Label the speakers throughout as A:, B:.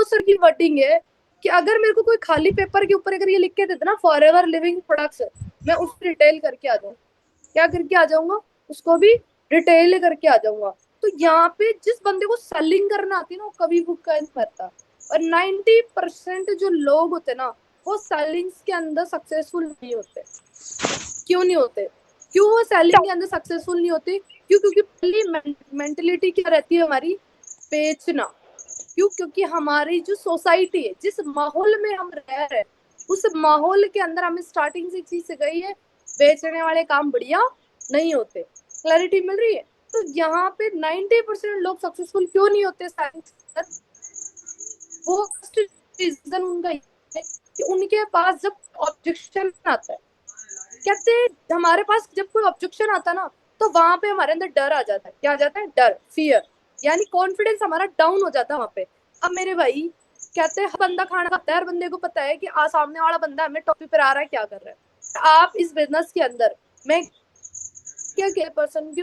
A: Sir की wording है कि अगर मेरे को कोई खाली पेपर के ऊपर अगर ये लिख के देते ना फॉरएवर लिविंग प्रोडक्ट्स, मैं उसको रिटेल करके आ जाऊंगा। क्या करके आ जाऊंगा? उसको भी रिटेल करके आ जाऊंगा। तो यहाँ पे जिस बंदे को सेलिंग करना आती है ना, वो कभी भूखा नहीं मरता। और 90% जो लोग होते ना, वो सेलिंग्स के अंदर सक्सेसफुल नहीं होते। क्यों नहीं होते? क्यों वो सेलिंग के अंदर सक्सेसफुल नहीं होते? क्यों? क्योंकि पहली मेंटेलिटी क्या रहती है हमारी? बेचना। क्यों? क्योंकि हमारी जो सोसाइटी है, जिस माहौल में हम रह रहे हैं, उस माहौल के अंदर हमें स्टार्टिंग से एक चीज सिखाई है, बेचने वाले काम बढ़िया नहीं होते। क्लैरिटी मिल रही है? तो यहाँ पे 90% लोग सक्सेसफुल क्यों नहीं होते साइंस? वो रीजन उनका ये है कि उनके पास जब ऑब्जेक्शन आता है, कहते हैं हमारे पास जब कोई ऑब्जेक्शन आता ना, तो वहां पे हमारे अंदर डर आ जाता है। क्या आ जाता है? डर, फियर, यानी कॉन्फिडेंस हमारा डाउन हो जाता है वहां पे। अब मेरे भाई कहते हैं हर बंदा खाना खाता है, हर बंदे को पता है कि सामने वाला बंदा हमें टॉपी पर आ रहा है, क्या कर रहा है। आप इस बिजनेस के अंदर मैं क्या क्या पर्सन की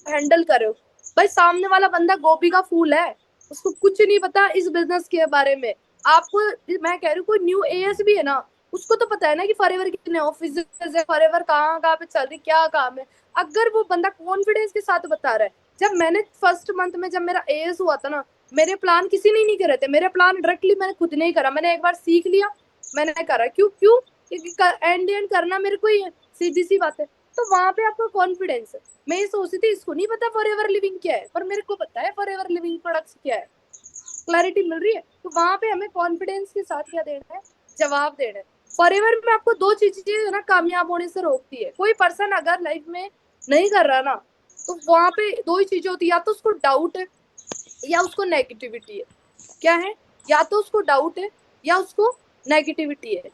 A: हैंडल करे हो? भाई सामने वाला बंदा गोभी का फूल है, उसको कुछ नहीं पता इस बिजनेस के बारे में। आपको मैं कह रही हूँ, कोई न्यू एएस भी है ना, उसको तो पता है ना कि फॉरएवर कितने ऑफिस है, फॉरएवर कहाँ कहाँ पे चल रही, क्या काम है। अगर वो बंदा कॉन्फिडेंस के साथ बता रहा है। जब मैंने फर्स्ट मंथ में जब मेरा एएस हुआ था ना, मेरे प्लान किसी ने नहीं करे थे। मेरे प्लान डायरेक्टली मैंने खुद नहीं करा, मैंने एक बार सीख लिया, मैंने करा। क्यों? क्यों? क्योंकि एंड एंड करना मेरे को ही है, सीधी सी बात है। तो वहां पे आपका कॉन्फिडेंस है। मैं ये सोचती थी इसको नहीं पता फॉरएवर लिविंग क्या है, पर मेरे को पता है फॉरएवर लिविंग प्रोडक्ट्स क्या है। क्लैरिटी मिल रही है? तो वहां पे हमें कॉन्फिडेंस के साथ क्या देना है? जवाब देना है। फॉरएवर में आपको दो चीजें ना कामयाब होने से रोकती है। कोई पर्सन अगर लाइफ में नहीं कर रहा ना, तो वहां पे दो ही चीजें होती है, या तो उसको डाउट है या उसको नेगेटिविटी है। क्या है? या तो उसको डाउट है या उसको नेगेटिविटी है।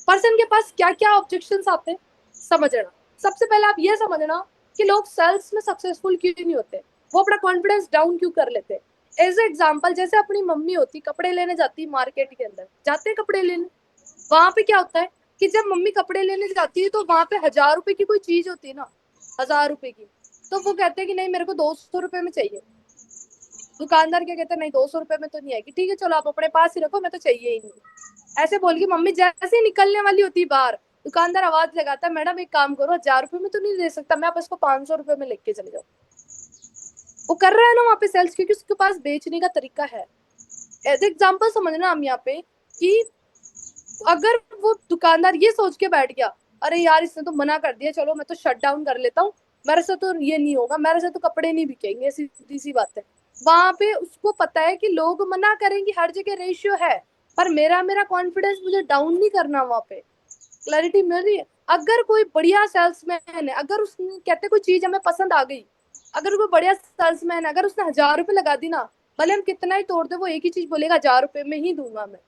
A: पर्सन के पास क्या क्या ऑब्जेक्शन आते हैं, समझना। सबसे पहले आप ये समझना कि लोग सेल्स में सक्सेसफुल क्यों नहीं होते, वो अपना कॉन्फिडेंस डाउन क्यों कर लेते हैं। एज एग्जाम्पल, जैसे अपनी मम्मी होती, कपड़े लेने जाती मार्केट के अंदर, जाते हैं कपड़े लेने। वहां पे क्या होता है कि जब मम्मी कपड़े लेने जाती है, तो वहां पे 1000 रुपए की कोई चीज होती है ना, 1000 रुपए की, तो वो कहते हैं कि नहीं मेरे को 200 रुपए में चाहिए। दुकानदार क्या कहता है, नहीं 200 रुपए में तो नहीं आएगी, ठीक है चलो आप अपने पास ही रखो, मैं तो चाहिए ही नहीं। ऐसे बोल के मम्मी जैसे ही निकलने वाली होती बाहर, दुकानदार आवाज लगाता है, मैडम एक काम करो, 1000 रुपए में तो नहीं दे सकता मैं, आप इसको 500 रुपए में लेके चले जाओ। वो कर रहा है ना वहां पे सेल्स, क्योंकि उसके पास बेचने का तरीका है। एग्जाम्पल समझना हम यहाँ पे कि अगर वो दुकानदार ये सोच के बैठ गया, अरे यार इसने तो मना कर दिया, चलो मैं तो शट डाउन कर लेता हूँ, मेरे से तो ये नहीं होगा, मेरे से तो कपड़े नहीं बिकेंगे, सीधी सी बात है। वहां पे उसको पता है कि लोग मना करेंगे, हर जगह रेशियो है, पर मेरा मेरा कॉन्फिडेंस मुझे डाउन नहीं करना वहां पे। क्लैरिटी मिल रही है? अगर कोई बढ़िया सेल्समैन है, अगर उसने कहते कोई चीज हमें पसंद आ गई, अगर कोई बढ़िया सेल्समैन है, अगर उसने 1000 रुपए लगा दी ना, भले हम कितना ही तोड़ दे, वो एक ही चीज बोलेगा, 1000 रुपए में ही दूंगा मैं।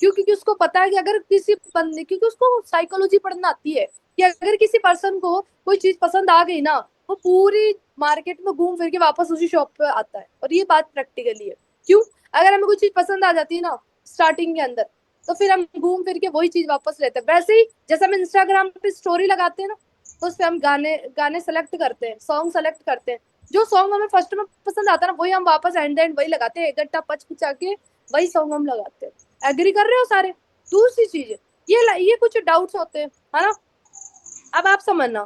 A: क्यों? क्योंकि उसको पता है कि अगर किसी बंदे, क्योंकि उसको साइकोलॉजी पढ़ना आती है कि अगर किसी पर्सन को कोई चीज पसंद आ गई ना, वो पूरी मार्केट में घूम फिर के वापस उसी शॉप पे आता है। और ये बात प्रैक्टिकली है। क्यों? अगर हमें कोई चीज पसंद आ जाती है ना स्टार्टिंग के अंदर, तो फिर हम घूम फिर के वही चीज वापस लेते हैं। वैसे ही जैसे हम इंस्टाग्राम पे स्टोरी लगाते हैं ना, तो उस पे हम गाने गाने सेलेक्ट करते हैं, सॉन्ग सेलेक्ट करते हैं। जो सॉन्ग हमें फर्स्ट में पसंद आता है ना, वही हम वापस एंड एंड वही लगाते हैं, एक घंटा पच पुचा के वही सॉन्ग हम लगाते हैं। एग्री कर रहे हो सारे? दूसरी चीज है, ये कुछ डाउट्स होते हैं, है ना। अब आप समझना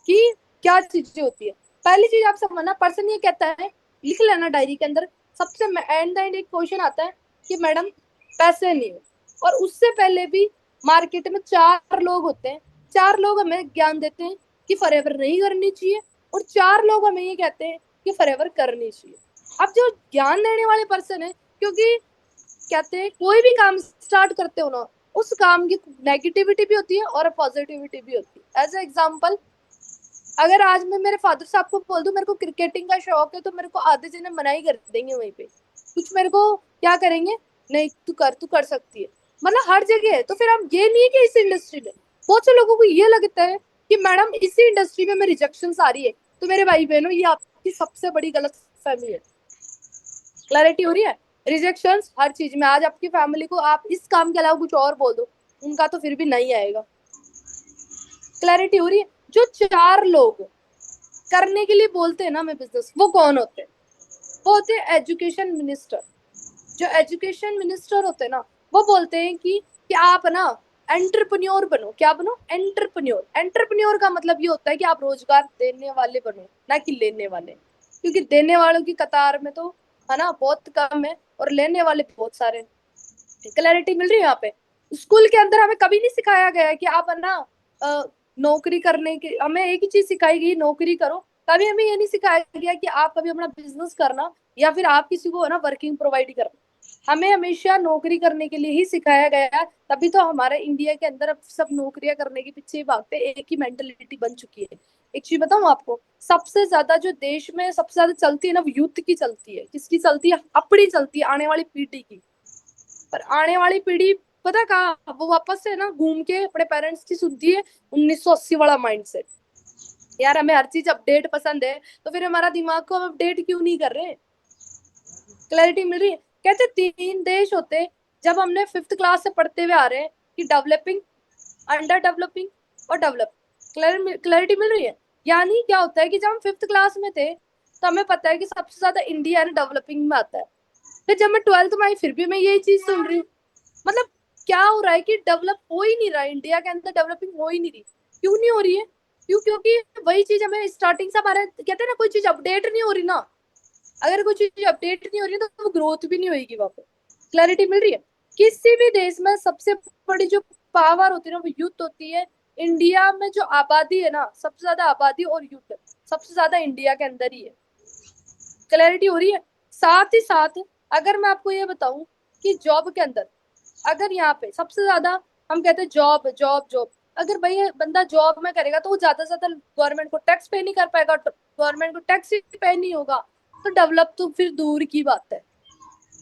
A: कि क्या चीजें होती है। पहली चीज आप समझना, पर्सन ये कहता है, लिख लेना डायरी के अंदर, सबसे एंड एंड एक क्वेश्चन आता है कि मैडम पैसे नहीं है। और उससे पहले भी मार्केट में 4 लोग होते हैं, 4 लोग हमें ज्ञान देते हैं कि फॉरएवर नहीं करनी चाहिए, और 4 लोग हमें ये कहते हैं कि फॉरएवर करनी चाहिए। अब जो ज्ञान देने वाले पर्सन है, क्योंकि कहते हैं कोई भी काम स्टार्ट करते हो ना, उस काम की नेगेटिविटी भी होती है और पॉजिटिविटी भी होती है। एज एग्जाम्पल, अगर आज मैं मेरे फादर साहब को बोल दूं मेरे को क्रिकेटिंग का शौक है, तो मेरे को आधे जने मना ही कर देंगे वहीं पे, कुछ मेरे को क्या करेंगे, नहीं तू कर सकती है। मतलब हर जगह है। तो फिर हम ये नहीं है कि इस इंडस्ट्री में, बहुत से लोगों को ये लगता है कि मैडम इसी इंडस्ट्री में रिजेक्शन आ रही है। तो मेरे भाई बहनों, ये आपकी सबसे बड़ी गलत फहमी है। क्लैरिटी हो रही है? रिजेक्शन हर चीज में। आज आपकी फैमिली को आप इस काम के अलावा कुछ और बोल दो, उनका तो फिर भी नहीं आएगा। क्लैरिटी हो रही है? जो 4 लोग करने के लिए बोलते हैं ना हमें बिजनेस, वो कौन होते हैं? वो होते हैं एजुकेशन मिनिस्टर, जो एजुकेशन मिनिस्टर होते हैं ना, वो बोलते हैं कि आप ना एंटरप्रेन्योर बनो। क्या बनो? एंटरप्रेन्योर। एंटरप्रेन्योर का मतलब ये होता है कि आप रोजगार देने वाले बनो, ना कि लेने वाले, क्योंकि देने वालों की कतार में तो है ना बहुत कम है, और लेने वाले बहुत सारे हैं। क्लैरिटी मिल रही है यहाँ पे? स्कूल के अंदर हमें कभी नहीं सिखाया गया है कि आप है ना नौकरी करने की, हमें एक ही चीज सिखाई गई, नौकरी करो। कभी हमें ये नहीं सिखाया गया कि आप कभी अपना बिजनेस करना, या फिर आप किसी को है ना वर्किंग प्रोवाइड करना। हमें हमेशा नौकरी करने के लिए ही सिखाया गया है। तभी तो हमारे इंडिया के अंदर अब सब नौकरियां करने के पीछे ही भागते हैं, एक ही मेंटेलिटी बन चुकी है। एक चीज बताऊं आपको, सबसे ज्यादा जो देश में सबसे ज्यादा चलती है ना, वो यूथ की चलती है। किसकी चलती है? अपनी चलती है, आने वाली पीढ़ी की। पर आने वाली पीढ़ी पता कहाँ, वो वापस से ना घूम के अपने पेरेंट्स की सुनती है 1980 वाला माइंडसेट। यार हमें हर चीज अपडेट पसंद है, तो फिर हमारा दिमाग को हम अपडेट क्यों नहीं कर रहे? क्लैरिटी मिल रही है? कहते 3 देश होते, जब हमने फिफ्थ क्लास से पढ़ते हुए आ रहे हैं कि डेवलपिंग, अंडर डेवलपिंग और डेवलप। क्लैरिटी मिल रही है? यानी क्या होता है कि जब हम फिफ्थ क्लास में थे, तो हमें पता है कि सबसे ज्यादा इंडिया है डेवलपिंग में आता है। फिर जब मैं ट्वेल्थ में आई, फिर भी मैं यही चीज सुन रही हूँ। मतलब क्या हो रहा है कि डेवलप हो ही नहीं रहा है, इंडिया के अंदर डेवलपिंग हो ही नहीं रही। क्यों नहीं हो रही है? क्यों? क्योंकि वही चीज हमें स्टार्टिंग से हमारे कहते हैं ना, कोई चीज अपडेट नहीं हो रही ना। अगर कोई चीज अपडेट नहीं हो रही है, तो वो ग्रोथ भी नहीं होगी वहां पे। क्लैरिटी मिल रही है? किसी भी देश में सबसे बड़ी जो पावर होती है ना, वो यूथ होती है। इंडिया में जो आबादी है ना, सबसे ज्यादा आबादी और यूथ सबसे ज्यादा इंडिया के अंदर ही है। क्लैरिटी हो रही है? साथ ही साथ अगर मैं आपको ये बताऊं कि जॉब के अंदर, अगर यहाँ पे सबसे ज्यादा हम कहते हैं जॉब जॉब जॉब, अगर भाई बंदा जॉब में करेगा तो वो ज्यादा से ज्यादा गवर्नमेंट को टैक्स पे नहीं कर पाएगा, गवर्नमेंट को टैक्स ही पे नहीं होगा, तो डेवलप तो फिर दूर की बात है।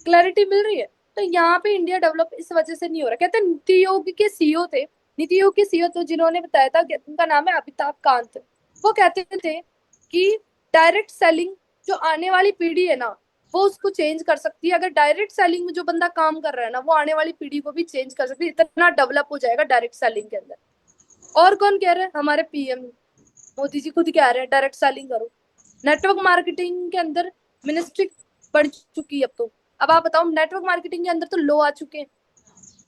A: क्लैरिटी मिल रही है? तो यहाँ पे इंडिया डेवलप इस वजह से नहीं हो रहा। कहते हैं नीति आयोग के सीईओ थे, नीति आयोग के सीईओ तो जिन्होंने बताया था, उनका नाम है अमिताभ कांत। वो कहते थे कि डायरेक्ट सेलिंग जो आने वाली पीढ़ी है ना, वो उसको चेंज कर सकती है। अगर डायरेक्ट सेलिंग में जो बंदा काम कर रहा है ना, वो आने वाली पीढ़ी को भी चेंज कर सकती है। इतना डेवलप हो जाएगा डायरेक्ट सेलिंग के अंदर। और कौन कह रहे हैं? हमारे पीएम मोदी जी खुद कह रहे हैं डायरेक्ट सेलिंग करो। नेटवर्क मार्केटिंग के अंदर मिनिस्ट्री बढ़ चुकी है अब तो। अब आप बताओ, नेटवर्क मार्केटिंग के अंदर तो लो आ चुके हैं,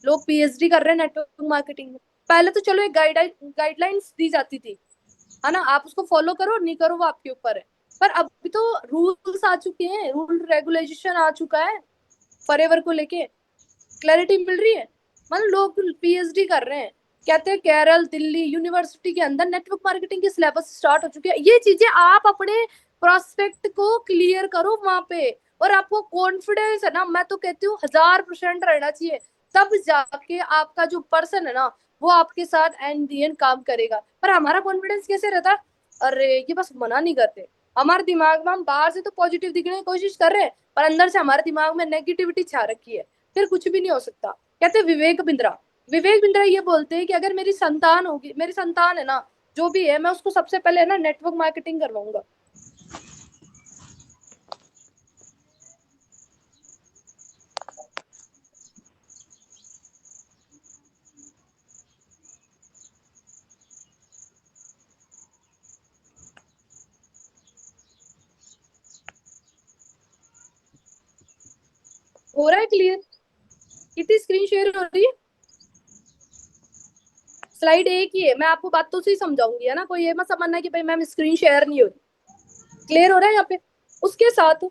A: लोग पीएचडी कर रहे हैं नेटवर्क मार्केटिंग में। पहले तो चलो एक गाइडलाइंस दी जाती थी, है ना, आप उसको फॉलो करो नहीं करो वो आपके ऊपर है। पर अभी तो रूल्स आ चुके हैं, रूल रेगुलेशन आ चुका है फॉरएवर को लेके। क्लैरिटी मिल रही है? मतलब लोग पीएचडी कर रहे हैं। कहते हैं केरल दिल्ली यूनिवर्सिटी के अंदर नेटवर्क मार्केटिंग के सिलेबस स्टार्ट हो चुके हैं। ये चीजें आप अपने प्रोस्पेक्ट को क्लियर करो वहां पे, और आपको कॉन्फिडेंस है ना, मैं तो कहती हूँ 1000% रहना चाहिए। तब जाके आपका जो पर्सन है ना, वो आपके साथ एंड दी एंड काम करेगा। पर हमारा कॉन्फिडेंस कैसे रहता है? अरे ये बस मना नहीं करते। हमारे दिमाग में हम बाहर से तो पॉजिटिव दिखने की कोशिश कर रहे हैं, पर अंदर से हमारे दिमाग में नेगेटिविटी छा रखी है। फिर कुछ भी नहीं हो सकता। कहते विवेक बिंद्रा, विवेक बिंद्रा ये बोलते हैं कि अगर मेरी संतान होगी, मेरी संतान है ना, जो भी है, मैं उसको सबसे पहले है ना नेटवर्क मार्केटिंग करवाऊंगा। हो रहा है क्लियर? कितनी स्क्रीन शेयर हो रही है? स्लाइड एक ही है, मैं आपको बात तो सही समझाऊंगी, है ना, कोई ये मत समझना कि भाई मैम स्क्रीन शेयर नहीं हो रही। क्लियर हो रहा है यहाँ पे? उसके साथ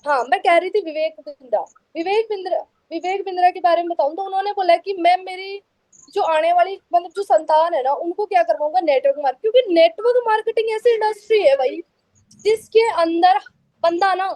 A: हाँ, मैं कह रही थी विवेक बिंद्रा। विवेक बिंद्रा, विवेक बिंद्रा के बारे में बताऊं तो उन्होंने बोला कि मैं मेरी जो आने वाली मतलब जो संतान है ना, उनको क्या करवाऊंगा, नेटवर्क मार्केटिंग। क्योंकि नेटवर्क मार्केटिंग ऐसी इंडस्ट्री है भाई, जिसके अंदर बंदा ना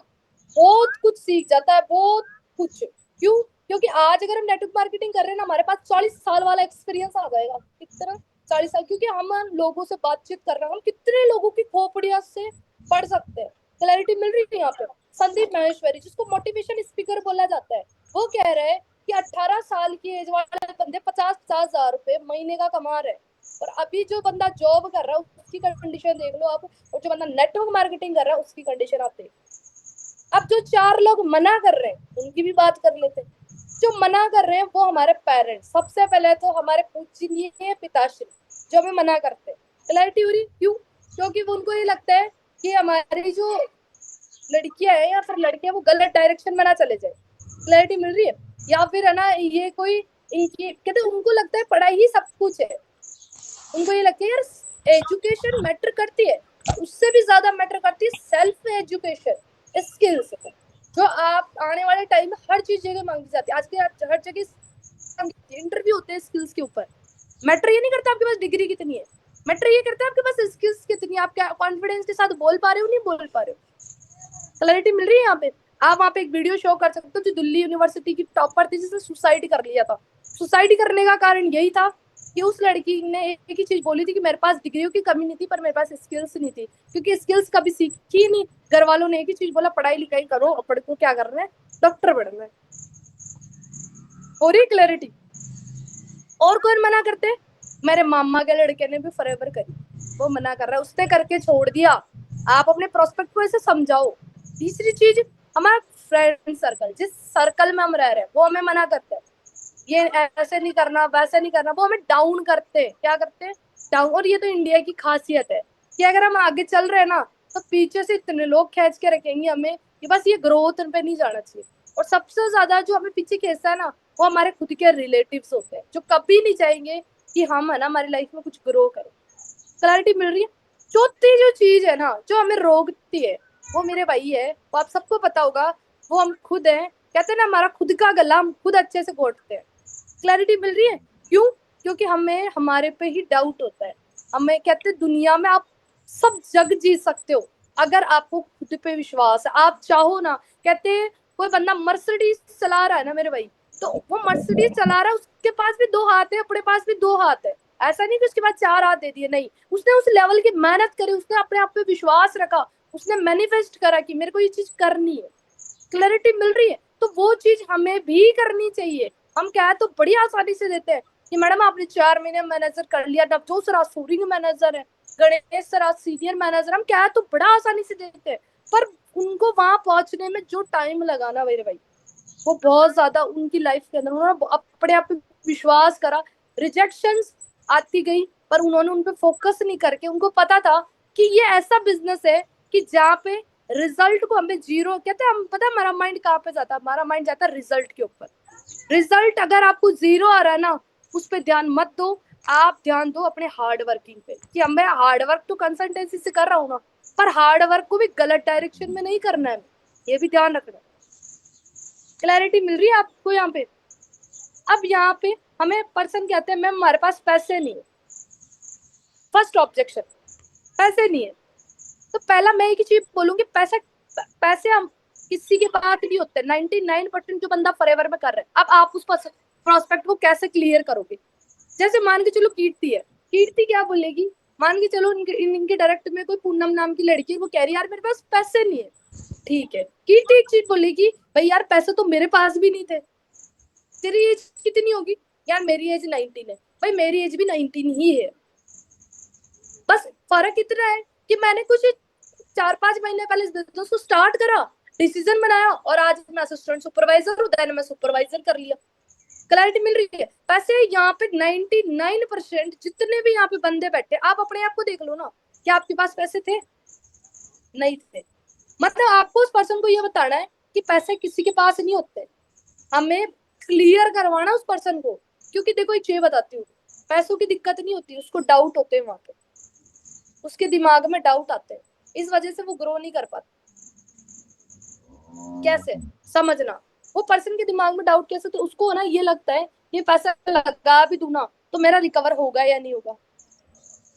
A: बहुत कुछ सीख जाता है, बहुत कुछ। क्यों? क्योंकि आज अगर हम नेटवर्क मार्केटिंग कर रहे हैं ना, हमारे पास 40 साल वाला एक्सपीरियंस आ जाएगा। कितना? 40 साल। क्योंकि हम लोगों से बातचीत कर रहे हैं, हम कितने लोगों की खोपड़िया से पढ़ सकते हैं। क्लैरिटी मिल रही है यहाँ पे? संदीप माहेश्वरी, जिसको मोटिवेशन स्पीकर बोला जाता है, वो कह रहे हैं कि 18 साल की एज वाले बंदे 50-50 हजार रुपए महीने का कमा रहे हैं। और अभी जो बंदा जॉब कर रहा है उसकी कंडीशन देख लो आप, और जो बंदा नेटवर्क मार्केटिंग कर रहा है उसकी कंडीशन आप देख। अब जो 4 लोग मना कर रहे हैं उनकी भी बात कर लेते हैं। जो मना कर रहे हैं वो हमारे पेरेंट्स, सबसे पहले तो हमारे पूजनीय पिताश्री, जो हमें मना करते हैं। क्लैरिटी हो रही? क्यों? क्योंकि वो उनको ये लगता है कि हमारी जो लड़कियां हैं या फिर लड़के हैं वो गलत डायरेक्शन में ना चले जाए। क्लैरिटी मिल रही है? या फिर है ना ये कोई इनकी कहते उनको लगता है पढ़ाई ही सब कुछ है। उनको ये लगता है यार एजुकेशन मैटर करती है, पर उससे भी ज्यादा मैटर करती है सेल्फ एजुकेशन, स्किल्स, जो आप आने वाले टाइम में हर चीज जगह मांगी जाती है। आज के हर जगह इंटरव्यू होते हैं स्किल्स के ऊपर। मैटर ये नहीं करता आपके पास डिग्री कितनी है, मैटर ये करता है आपके पास स्किल्स कितनी है, आप क्या कॉन्फिडेंस के साथ बोल पा रहे हो नहीं बोल पा रहे हो। क्लैरिटी मिल रही है यहाँ पे? आप वहाँ पे एक वीडियो शो कर सकते हो जो दिल्ली यूनिवर्सिटी की टॉपर थी जिसने सुसाइड कर लिया था। सुसाइड करने का कारण यही था कि उस लड़की ने एक ही चीज बोली थी कि मेरे पास डिग्रियों की कमी नहीं थी पर मेरे पास स्किल्स नहीं थी, क्योंकि स्किल्स कभी सीखी नहीं। घर वालों ने एक ही चीज बोला पढ़ाई लिखाई करो, और पढ़ को क्या करना है, डॉक्टर बनना है। हो रही क्लैरिटी? और कौन मना करते? मेरे मामा के लड़के ने भी फॉरएवर करी, वो मना कर रहा है, उसने करके छोड़ दिया। आप अपने प्रोस्पेक्ट को ऐसे समझाओ। तीसरी चीज, हमारा फ्रेंड सर्कल, जिस सर्कल में हम रह रहे हैं वो हमें मना करते हैं, ये ऐसे नहीं करना वैसे नहीं करना, वो हमें डाउन करते हैं। क्या करते हैं? डाउन। और ये तो इंडिया की खासियत है कि अगर हम आगे चल रहे हैं ना तो पीछे से इतने लोग खींच के रखेंगे हमें कि बस ये ग्रोथ पे नहीं जाना चाहिए। और सबसे ज्यादा जो हमें पीछे खींचता है ना वो हमारे खुद के रिलेटिव्स होते हैं, जो कभी नहीं चाहेंगे कि हम है ना हमारी लाइफ में कुछ ग्रो करें। क्लैरिटी मिल रही है? चौथी जो चीज है ना जो हमें रोकती है वो मेरे भाई है, वो आप सबको पता होगा, वो हम खुद हैं। कहते हैं ना हमारा खुद का गला हम खुद अच्छे से घोटते हैं। क्लैरिटी मिल रही है? क्यों? क्योंकि हमें हमारे पे ही डाउट होता है। हमें कहते हैं दुनिया में आप सब जग जी सकते हो अगर आपको खुद पे विश्वास है, आप चाहो ना। कहते हैं कोई बंदा मर्सिडीज चला रहा है ना मेरे भाई, तो वो मर्सिडीज चला रहा है, उसके पास भी दो हाथ है, अपने पास भी दो हाथ है। ऐसा नहीं कि उसके पास चार हाथ दे दिए, नहीं, उसने उस लेवल की मेहनत करी, उसने अपने आप पे विश्वास रखा, उसने मैनिफेस्ट करा कि मेरे को ये चीज करनी है। क्लैरिटी मिल रही है? तो वो चीज हमें भी करनी चाहिए। हम क्या तो बड़ी आसानी से देते हैं कि मैडम आपने 4 महीने मैनेजर कर लिया, नवजोत सर आज शूटिंग मैनेजर है, गणेश सर आज सीनियर मैनेजर, हम क्या तो बड़ा आसानी से देते हैं। पर उनको वहां पहुंचने में जो टाइम लगाना मेरे भाई, वो बहुत ज्यादा उनकी लाइफ के अंदर उन्होंने अपने आप पे विश्वास करा। रिजेक्शंस आती गई पर उन्होंने उन पे फोकस नहीं करके, उनको पता था कि ये ऐसा बिजनेस है कि जहाँ पे रिजल्ट को हमें जीरो कहते हैं, हम पता है हमारा माइंड कहाँ पे जाता है, हमारा माइंड जाता है रिजल्ट के ऊपर। रिजल्ट अगर आपको जीरो आ रहा है ना उस पर ध्यान मत दो, आप ध्यान दो अपने हार्ड वर्किंग पे कि हम मैं हार्ड वर्क तो कंसल्टेंसी से कर रहा हूँ ना, पर हार्ड वर्क को भी गलत डायरेक्शन में नहीं करना है, ये भी ध्यान रखना। क्लैरिटी मिल रही है आपको यहाँ पे? अब यहाँ पे हमें पर्सन कहते हैं मैम हमारे पास पैसे नहीं है। फर्स्ट ऑब्जेक्शन, पैसे नहीं है। तो पहला मैं एक ही चीज बोलूंगी, पैसे पैसे हम किसी के पास भी होते हैं, 99% जो बंदा फॉरएवर में कर रहा है। अब आप उस प्रोस्पेक्ट को कैसे क्लियर करोगे? जैसे मान के चलो कीर्ति है, कीर्ति क्या बोलेगी, मान के चलो इनके डायरेक्ट में कोई पूनम नाम की लड़की है, वो कह रही है यार मेरे पास पैसे नहीं है। ठीक है, कीर्ति एक चीज बोलेगी, भाई यार पैसे तो मेरे पास भी नहीं थे। तेरी एज कितनी होगी? यार मेरी एज 19 है। भाई मेरी एज भी 19 ही है, बस फर्क इतना है कि मैंने कुछ 4-5 महीने पहले इस बिजनेस को स्टार्ट करा, डिसीजन बनाया, और आज मैं असिस्टेंट सुपरवाइजर हूँ, देन मैं सुपरवाइजर कर लिया। क्लैरिटी मिल रही है? पैसे यहाँ पे 99% जितने भी यहाँ पे बंदे बैठे, आप अपने आप को देख लो ना, क्या आपके पास पैसे थे? नहीं थे। मतलब आपको उस पर्सन को ये बताना है कि पैसे किसी के पास नहीं होते, हमें क्लियर करवाना उस पर्सन को। क्योंकि देखो एक चीज बताती हूँ, पैसों की दिक्कत नहीं होती, उसको डाउट होते हैं वहां पे, उसके दिमाग में डाउट आते हैं, इस वजह से वो ग्रो नहीं कर पाता। कैसे समझना, वो पर्सन के दिमाग में डाउट कैसे, तो उसको ना ये लगता है ये पैसा लगा भी दूं ना तो मेरा रिकवर होगा या नहीं होगा,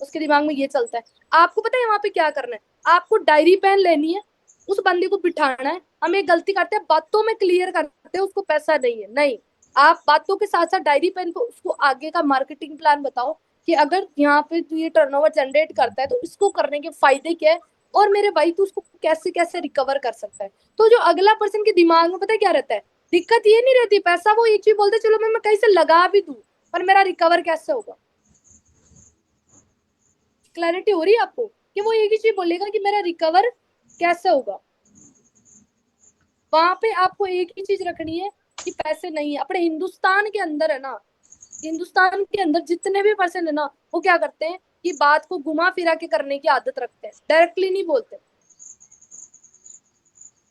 A: उसके दिमाग में ये चलता है। आपको पता है वहां पे क्या करना है? आपको डायरी पेन लेनी है, उस बंदे को बिठाना है। हम एक गलती करते हैं, बातों में क्लियर करते हैं उसको पैसा नहीं है, नहीं, आप बातों के साथ साथ डायरी पेन को उसको आगे का मार्केटिंग प्लान बताओ कि अगर यहाँ पे तू ये टर्नओवर जनरेट करता है तो इसको करने के फायदे क्या है, और मेरे भाई तू उसको कैसे कैसे रिकवर कर सकता है। तो जो अगला पर्सन के दिमाग में पता है क्या रहता है, दिक्कत ये नहीं रहती पैसा, वो एक चीज बोलते चलो मैं कहीं से लगा भी दूं पर मेरा रिकवर कैसे होगा। क्लैरिटी हो रही है आपको? कि वो एक ही चीज बोलेगा कि मेरा रिकवर कैसे होगा। वहां पे आपको एक ही चीज रखनी है कि पैसे नहीं है। अपने हिंदुस्तान के अंदर है ना, हिंदुस्तान के अंदर जितने भी पर्सन है ना वो क्या करते हैं कि बात को घुमा फिरा के करने की आदत रखते हैं, डायरेक्टली नहीं बोलते।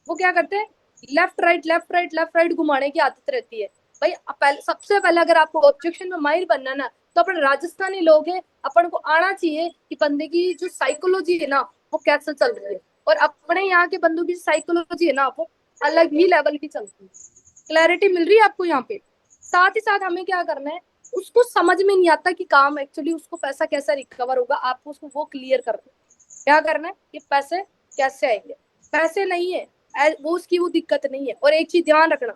A: वो क्या करते हैं, left right left right left right घुमाने की आदत रहती है। भाई सबसे पहले अगर आपको ऑब्जेक्शन में माहिर बनना है ना, तो अपन राजस्थानी लोग हैं, अपन को आना चाहिए कि बंदे की जो साइकोलॉजी है ना वो कैसे चल रही है, और अपने यहाँ के बंदों की साइकोलॉजी है ना वो अलग ही लेवल की चलती है। क्लैरिटी मिल रही है आपको यहाँ पे। साथ ही साथ हमें क्या करना है, उसको समझ में नहीं आता कि काम एक्चुअली उसको पैसा कैसा रिकवर होगा, आपको उसको वो क्लियर करना है। क्या करना है कि पैसे कैसे आएंगे, पैसे नहीं है वो उसकी वो दिक्कत नहीं है। और एक चीज ध्यान रखना,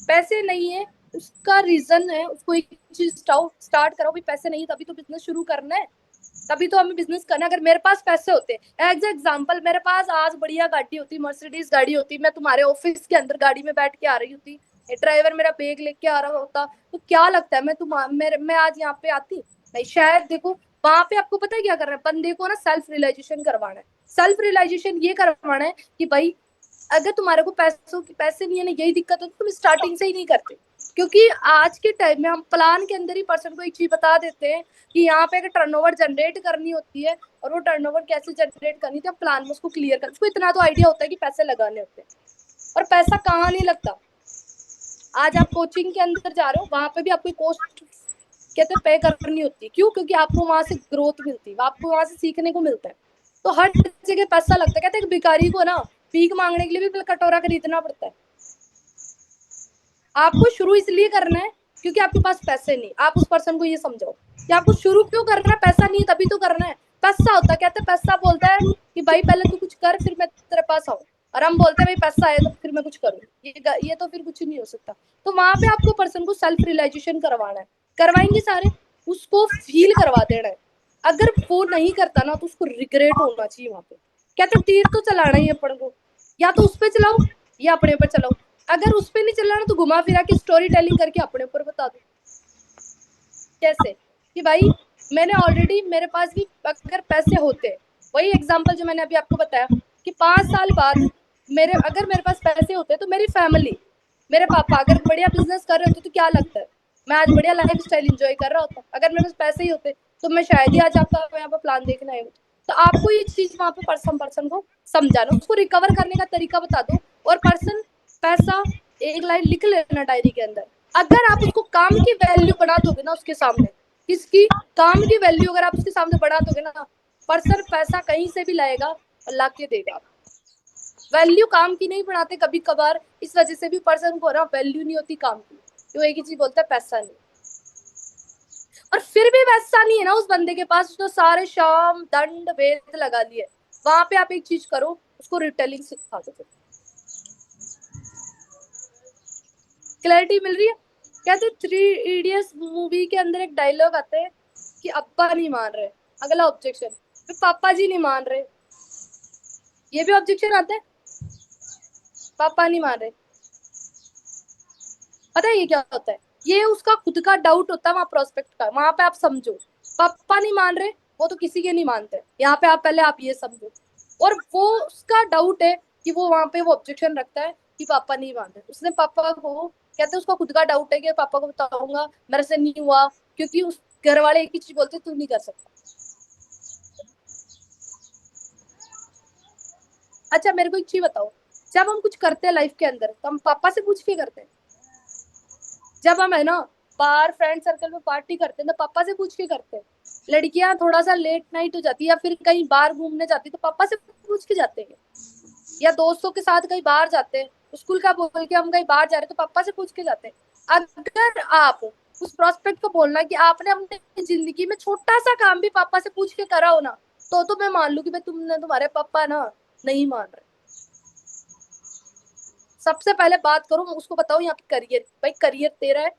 A: पैसे नहीं है उसका रीजन है, उसको एक चीज स्टार्ट करो, भी पैसे नहीं तभी तो बिजनेस शुरू करना है, तभी तो हमें बिजनेस करना है। अगर मेरे पास पैसे होते, एज एग्जाम्पल मेरे पास आज बढ़िया गाड़ी होती, मर्सिडीज गाड़ी होती, मैं तुम्हारे ऑफिस के अंदर गाड़ी में बैठ के आ रही होती, ड्राइवर मेरा बैग लेके आ रहा होता, तो क्या लगता है मैं आज यहाँ पे आती नहीं शायद। देखो वहां पे आपको पता है क्या करना है, बंदे को ना सेल्फ रियलाइजेशन करवाना है। सेल्फ रियलाइजेशन ये करवाना है कि भाई अगर तुम्हारे को पैसों की पैसे नहीं है ना, यही दिक्कत हो तो तुम स्टार्टिंग से ही नहीं करते। क्योंकि आज के टाइम में हम प्लान के अंदर ही पर्सन को एक चीज बता देते हैं कि यहाँ पे अगर टर्नओवर जनरेट करनी होती है, और वो टर्नओवर कैसे जनरेट करनी थी, प्लान में उसको क्लियर कर, उसको इतना तो आइडिया होता है कि पैसे लगाने होते हैं। और पैसा कहाँ नहीं लगता, आज आप कोचिंग के अंदर जा रहे हो, वहां पे भी आपको कॉस्ट कहते पे करनी होती है। क्यों? क्योंकि आपको वहां से ग्रोथ मिलती है, आपको वहां से सीखने को मिलता है। तो हर जगह पैसा लगता है। कहते हैं भिखारी को ना भीख मांगने के लिए भी कटोरा खरीदना पड़ता है। आपको शुरू इसलिए करना है क्योंकि आपके पास पैसे नहीं। आप उस पर्सन को ये समझाओ कि आपको शुरू क्यों करना है, पैसा नहीं है तभी तो करना है। पैसा होता है, कहते हैं पैसा बोलता है कि भाई पहले तू कुछ कर फिर मैं तेरे पास आऊं, और हम बोलते हैं भाई पैसा आए तो फिर मैं कुछ करूँ। ये तो फिर कुछ नहीं हो सकता। तो वहां पे आपको पर्सन को सेल्फ रियलाइजेशन करवाना है, करवाएंगे सारे, उसको फील करवा देना है। अगर वो नहीं करता ना तो उसको रिग्रेट होना चाहिए वहां पे। कहते तीर तो चलाना ही अपन को, या तो उस पर चलाओ या अपने ऊपर चलाओ। अगर उस पे नहीं चलना ना तो घुमा फिरा के स्टोरी टेलिंग करके अपने ऊपर बता दो। कैसे? कि भाई मैंने ऑलरेडी, मेरे पास भी अगर पैसे होते, वही एग्जांपल जो मैंने अभी आपको बताया कि 5 साल बाद मेरे पास पैसे होते तो मेरी फैमिली, मेरे पापा अगर बढ़िया बिजनेस कर रहे होते तो क्या लगता है, मैं आज बढ़िया लाइफ स्टाइल इंजॉय कर रहा होता। अगर मेरे पास पैसे ही होते तो मैं शायद ही आज आपका यहाँ पर प्लान देखने आई हूँ। तो आपको ये चीज वहां पे पर्सन को समझाना, उसको रिकवर करने का तरीका बता दो। और पर्सन पैसा एक लाइन लिख लेना डायरी के अंदर। अगर आप उसको काम की वैल्यू बढ़ा दोगे ना उसके सामने, किसकी? काम की वैल्यू अगर आप उसके सामने बढ़ा दोगे ना, पर्सन पैसा कहीं से भी लाएगा और ला के देगा। वैल्यू काम की नहीं बढ़ाते कभी कभार, इस वजह से भी पर्सन को ना वैल्यू नहीं होती काम की, तो एक ही चीज बोलता है पैसा नहीं। और फिर भी वैसा नहीं है ना उस बंदे के पास, तो सारे शाम दंड वेद लगा लिए। वहां पे आप एक चीज करो, उसको रिटेलिंग सिखा दो। क्लैरिटी मिल रही है? कहते 3 इडियट्स मूवी के अंदर एक डायलॉग आता है कि अब्बा नहीं मान रहे, अगला ऑब्जेक्शन, पापा जी नहीं मान रहे, ये भी ऑब्जेक्शन आता है, पापा नहीं मान रहे। पता है ये क्या होता है? ये उसका खुद का डाउट होता है वहां प्रोस्पेक्ट का। वहां पे आप समझो, पापा नहीं मान रहे, वो तो किसी के नहीं मानते। यहाँ पे आप पहले आप ये समझो, और वो उसका डाउट है कि वो वहां पे वो ऑब्जेक्शन रखता है कि पापा नहीं मान रहे। उसने पापा को, कहते हैं उसका खुद का डाउट है कि पापा को बताऊंगा मेरे से नहीं हुआ, क्योंकि उस घर वाले एक ही चीज बोलते तू नहीं कर सकता। अच्छा मेरे को एक चीज बताओ, जब हम कुछ करते हैं लाइफ के अंदर तो हम पापा से पूछ के करते हैं? जब हम है ना बाहर फ्रेंड सर्कल में पार्टी करते हैं तो पापा से पूछ के करते हैं। लड़कियां थोड़ा सा लेट नाइट हो जाती है या फिर कहीं बाहर घूमने जाती है तो पापा से पूछ के जाते हैं। या दोस्तों के साथ कहीं बाहर जाते हैं, स्कूल का बोल के हम कहीं बाहर जा रहे हैं तो पापा से पूछ के जाते हैं। अगर आप उस प्रोस्पेक्ट को बोलना कि आपने अपनी जिंदगी में छोटा सा काम भी पापा से पूछ के करा हो ना, तो मैं मान लू कि भाई तुमने, तुम्हारे पापा ना नहीं मान रहे। सबसे पहले बात करो, उसको बताओ यहाँ पे करियर, भाई करियर तेरा है।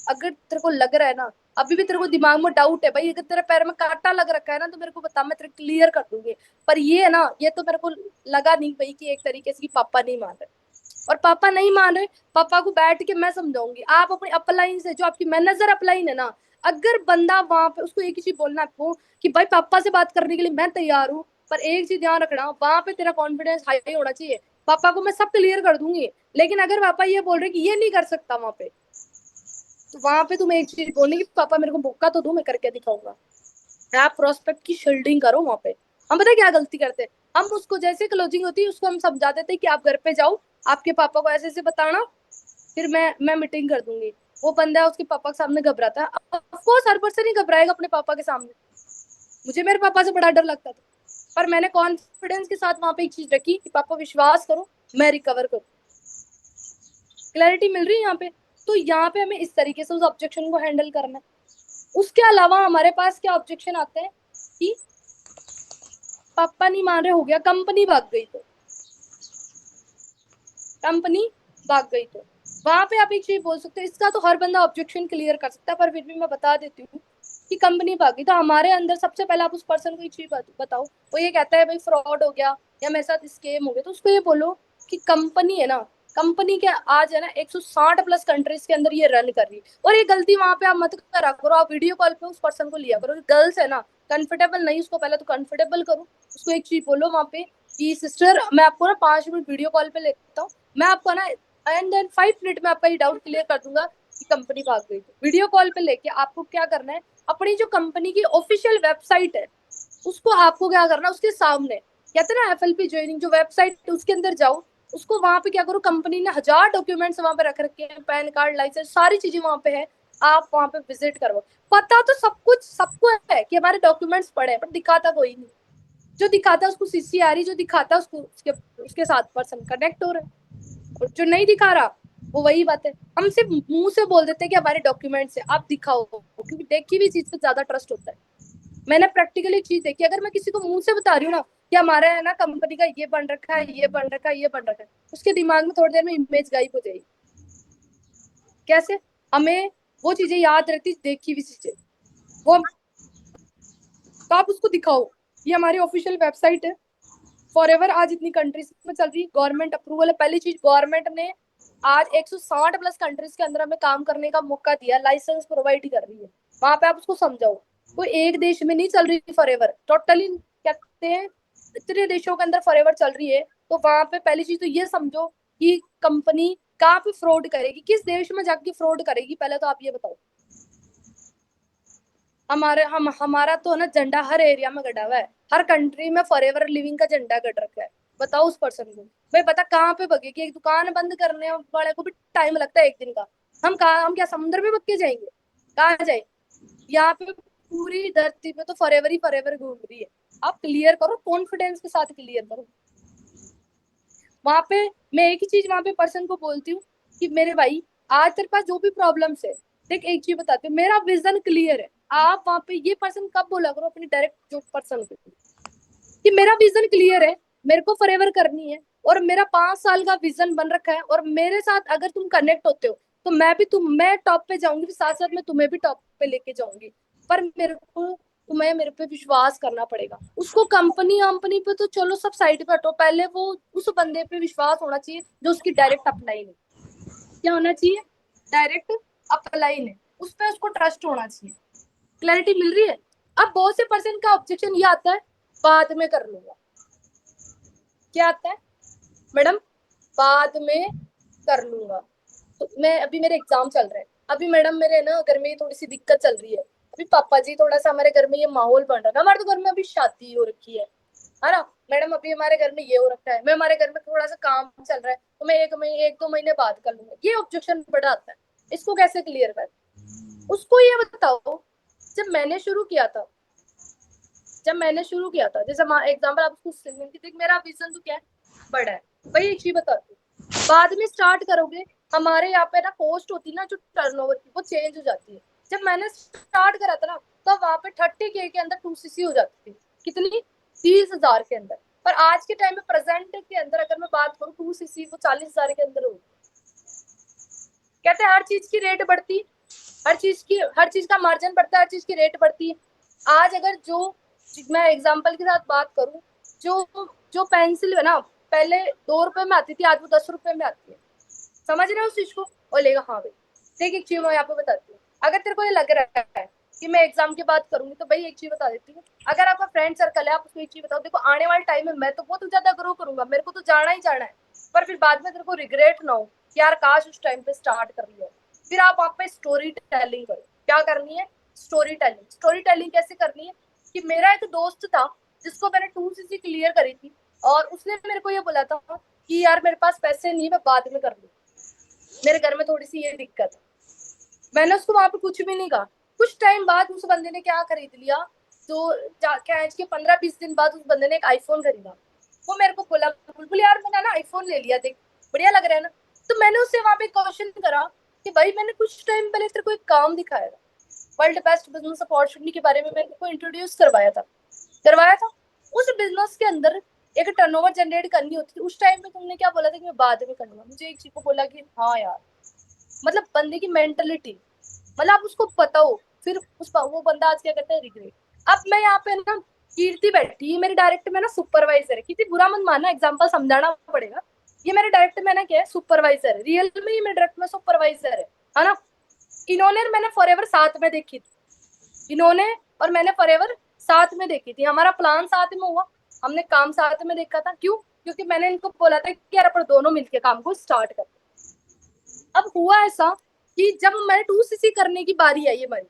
A: अगर तेरे को लग रहा है ना, अभी भी तेरे को दिमाग में डाउट है, भाई अगर तेरे पैर में कांटा लग रखा है ना तो मेरे को बता, मैं तेरे क्लियर कर दूंगी। पर ये है ना, ये तो मेरे को लगा नहीं भाई कि एक तरीके से कि पापा नहीं मान रहे। और पापा नहीं मान रहे, पापा को बैठ के मैं समझाऊंगी। आप अपनी अपलाइन से, जो आपकी मैनेजर अपलाइन है ना, अगर बंदा वहां पे, उसको एक ही चीज बोलना आपको कि भाई पापा से बात करने के लिए मैं तैयार हूँ, पर एक चीज ध्यान रखना, वहां पे तेरा कॉन्फिडेंस हाई होना चाहिए। पापा को मैं सब क्लियर कर दूंगी, लेकिन अगर पापा ये बोल रहे कि ये नहीं कर सकता वहां पे, तो वहां पे तुम एक चीज बोलनी कि पापा मेरे को मौका तो दो, मैं करके दिखाऊंगा। आप प्रोस्पेक्ट की शील्डिंग करो वहां पे। हम पता है क्या गलती करते हैं? हम उसको जैसे क्लोजिंग होती है उसको हम समझा देते हैं कि आप घर पे जाओ, आपके पापा को ऐसे ऐसे बताना, फिर मैं मीटिंग कर दूंगी। वो बंदा उसके पापा के सामने घबराता है, ऑफ कोर्स हर पर्सन ही घबराएगा अपने पापा के सामने। मुझे मेरे पापा से बड़ा डर लगता था, पर मैंने कॉन्फिडेंस के साथ वहां पे एक चीज रखी कि पापा विश्वास करो, मैं रिकवर करूँ। क्लैरिटी मिल रही है यहाँ पे? तो यहाँ पे हमें इस तरीके से उस ऑब्जेक्शन को हैंडल करना है। उसके अलावा हमारे पास क्या ऑब्जेक्शन आते हैं कि पापा नहीं मान रहे, हो गया, कंपनी भाग गई तो, कंपनी भाग गई तो वहां पे आप एक चीज बोल सकते हो, इसका तो हर बंदा ऑब्जेक्शन क्लियर कर सकता है, पर फिर भी मैं बता देती हूँ कि कंपनी भागी तो हमारे अंदर सबसे पहले आप उस पर्सन को एक चीज बताओ, वो ये कहता है भाई फ्रॉड हो गया या मेरे साथ स्कैम हो गया, तो उसको ये बोलो कि कंपनी है ना, कंपनी के आज है ना 160 प्लस कंट्रीज के अंदर ये रन कर रही है। और ये गलती वहां पे आप मत करा करो, आप वीडियो कॉल पे उस पर्सन को लिया करो, गर्ल्स है ना, कंफर्टेबल नहीं, उसको पहले तो कंफर्टेबल करो। उसको एक चीज बोलो वहां पे कि सिस्टर मैं आपको ना 5 मिनट वीडियो कॉल पे लेता हूँ, मैं आपको ना एंड देन 5 मिनट में आपका ये डाउट क्लियर कर दूंगा कि कंपनी भाग गई। वीडियो कॉल पे लेके आपको क्या करना है, अपनी जो कंपनी की ऑफिशियल वेबसाइट है उसको आपको क्या करना है, उसके सामने कहते हैं ना FLP ज्वाइनिंग जो वेबसाइट है उसके अंदर जाओ, उसको वहां पे क्या करो, कंपनी ने 1000 डॉक्यूमेंट्स वहां पे रख रखे हैं, पैन कार्ड, लाइसेंस, सारी चीजें वहां पे है, आप वहां पे विजिट करो। पता तो सब कुछ सबको है कि हमारे डॉक्यूमेंट्स पड़े हैं, पर दिखाता कोई नहीं। जो दिखाता है उसको CC आ रही, जो दिखाता है उसको उसके साथ पर्सन कनेक्ट हो रहा है, और जो नहीं दिखा रहा वो वही बात है। हम सिर्फ मुंह से बोल देते हैं कि हमारे डॉक्यूमेंट्स है, आप दिखाओ, क्योंकि देखी हुई चीज से ज्यादा ट्रस्ट होता है। मैंने प्रैक्टिकली चीज देखी, अगर मैं किसी को मुंह से बता रही हूँ ना कि हमारे है ना कंपनी का ये बन रखा है, ये बन रखा है, ये बन रखा है, उसके दिमाग में थोड़ी देर में इमेज गायब हो जाएगी। कैसे? हमें वो चीजें याद रहती, देखी हुई चीजें वो, तो आप उसको दिखाओ, ये हमारी ऑफिशियल वेबसाइट है, फॉरएवर आज इतनी कंट्रीज में चल रही है, गवर्नमेंट अप्रूवल है। पहली चीज, गवर्नमेंट ने आज 160 प्लस कंट्रीज के अंदर हमें काम करने का मौका दिया, लाइसेंस प्रोवाइड कर रही है। वहां पे आप उसको समझाओ, कोई एक देश में नहीं चल रही फॉरएवर, टोटली कहते हैं इतने देशों के अंदर फॉरएवर चल रही है। तो वहां पे पहली चीज तो ये समझो कि कंपनी कहाँ पे फ्रॉड करेगी, किस देश में जाके फ्रॉड करेगी, पहले तो आप ये बताओ। हमारा तो है ना झंडा हर एरिया में गड़ा हुआ है, हर कंट्री में फॉरएवर लिविंग का झंडा गड़ रखा है। बताओ उस पर्सन को, भाई बता कहाँ पे भगेगी, एक दुकान बंद करने वाले को भी टाइम लगता है एक दिन का, हम क्या समुद्र में भग के जाएंगे, कहाँ जाए? यहाँ पे पूरी धरती पे तो फॉरएवर ही फॉरएवर घूम रही है। आप क्लियर करो, कॉन्फिडेंस के साथ क्लियर करो। वहां पे मैं एक ही चीज वहां पे पर्सन को बोलती हूँ कि मेरे भाई आज तेरे पास जो भी प्रॉब्लम्स है, देख एक चीज बताती हूँ, मेरा विजन क्लियर है। आप वहां पे ये पर्सन कब बोला करो अपनी डायरेक्ट जो पर्सन को कि मेरा विजन क्लियर है, मेरे को फॉरएवर करनी है, और मेरा 5 साल का विजन बन रखा है, और मेरे साथ अगर तुम कनेक्ट होते हो तो मैं टॉप पे जाऊंगी, साथ साथ मैं तुम्हें भी टॉप पे लेके जाऊंगी। पर तुम्हें मेरे पे विश्वास करना पड़ेगा। उसको कंपनी पे तो चलो सब साइड पे हटो, पहले वो उस बंदे पे विश्वास होना चाहिए जो उसकी डायरेक्ट अपलाइन है। क्या होना चाहिए? डायरेक्ट अपलाइन है, उस पर उसको ट्रस्ट होना चाहिए। क्लैरिटी मिल रही है? अब बहुत से पर्सन का ऑब्जेक्शन ये आता है, बाद में कर लूंगा। क्या आता है मैडम? बाद में कर लूंगा। तो मैं अभी मेरे एग्जाम चल रहे हैं, अभी मैडम मेरे ना घर में थोड़ी सी दिक्कत चल रही है, अभी पापा जी थोड़ा सा हमारे घर में ये माहौल बन रहा है, हमारे तो घर में अभी शादी हो रखी है ना मैडम, अभी हमारे घर में ये हो रखा है, मैं हमारे घर में थोड़ा सा काम चल रहा है, तो मैं 1-2 महीने बाद कर लूंगा। ये ऑब्जेक्शन बड़ा आता है, इसको कैसे क्लियर कर? उसको ये बताओ, जब मैंने शुरू किया था, जैसे एग्जाम्पल आप उसको सिंगिंग की, देख मेरा विजन तो क्या है, बड़ा है, वही एक चीज बताती हूँ। बाद में स्टार्ट करोगे, हमारे यहाँ पे ना कॉस्ट होती है ना जो टर्नओवर की, वो चेंज हो जाती है। जब मैंने स्टार्ट करा था ना, तो वहां पे 30K के अंदर 2CC हो जाती थी, कितनी? 30,000 के अंदर। पर आज के टाइम में प्रेजेंट के अंदर अगर मैं बात करूँ, 2CC वो 40,000 के अंदर होगी। कहते हैं हर चीज की रेट बढ़ती, हर चीज का मार्जिन बढ़ता है, हर चीज की रेट बढ़ती है। आज अगर जो मैं एग्जांपल के साथ बात करूं, जो जो पेंसिल है ना, पहले 2 रुपए में आती थी, आज वो 10 रुपए में आती है। समझ रहे हो उस चीज को? और लेगा, हाँ भाई देख एक चीज मैं यहाँ पे बताती हूँ, अगर तेरे को ये लग रहा है कि मैं एग्जाम की बात करूंगी, तो भाई एक चीज बता देती हूँ, अगर आपका फ्रेंड सर्कल है, आप उसको एक चीज बताओ, देखो आने वाले टाइम में मैं तो बहुत ज्यादा ग्रो करूंगा, मेरे को तो जाना ही जाना है, पर फिर बाद में तेरे को रिग्रेट ना हो कि यार काश उस टाइम पे स्टार्ट कर लिया। फिर आप वहां पे स्टोरी टेलिंग करो। क्या करनी है? स्टोरी टेलिंग कैसे करनी है कि मेरा एक दोस्त था जिसको मैंने 2CC क्लियर करी थी, और उसने मेरे को ये बोला था कि यार मेरे पास पैसे नहीं, मैं बाद में कर लूँ, मेरे घर में थोड़ी सी ये दिक्कत है। मैंने उसको वहां पे कुछ भी नहीं कहा। कुछ टाइम बाद उस बंदे ने क्या खरीद लिया, जो क्या है कि 15-20 दिन बाद उस बंदे ने एक आईफोन खरीदा। वो मेरे को बोला, बुलबुल यार मैंने ना आईफोन ले लिया, देख बढ़िया लग रहा है ना। तो मैंने उससे वहां पे क्वेश्चन करा कि भाई मैंने कुछ टाइम पहले तेरे को एक काम दिखाया था, वर्ल्ड बेस्ट बिजनेस अपॉर्चुनिटी के बारे में मैंने तेरे को इंट्रोड्यूस करवाया था। उस बिजनेस के अंदर एक टर्नओवर जनरेट करनी होती थी, उस टाइम में तुमने क्या बोला था कि मैं बाद में करूंगा। मुझे एक चीज को बोला कि हाँ यार, मतलब बंदे की मेंटेलिटी, मतलब आप उसको पता हो, फिर उस वो बंदा आज क्या करता है, रिग्रेट। अब मैं यहाँ पे ना, कीर्ति बैठी है मेरे डायरेक्ट में ना, सुपरवाइजर है। कीर्ति बुरा मत मानना, एग्जांपल समझाना पड़ेगा। ये मेरे डायरेक्ट में ना क्या है, सुपरवाइजर है, रियल में ये मेरे डायरेक्ट में सुपरवाइजर है ना। इन्होंने और मैंने फॉरएवर साथ में देखी थी, इन्होंने और मैंने फॉरएवर साथ में देखी थी, हमारा प्लान साथ में हुआ, हमने काम साथ में देखा था। क्यों? क्योंकि मैंने इनको बोला था कि यार अपन दोनों मिलके काम को स्टार्ट करते। अब हुआ ऐसा कि जब मैंने 2cc करने की बारी आई, हमारी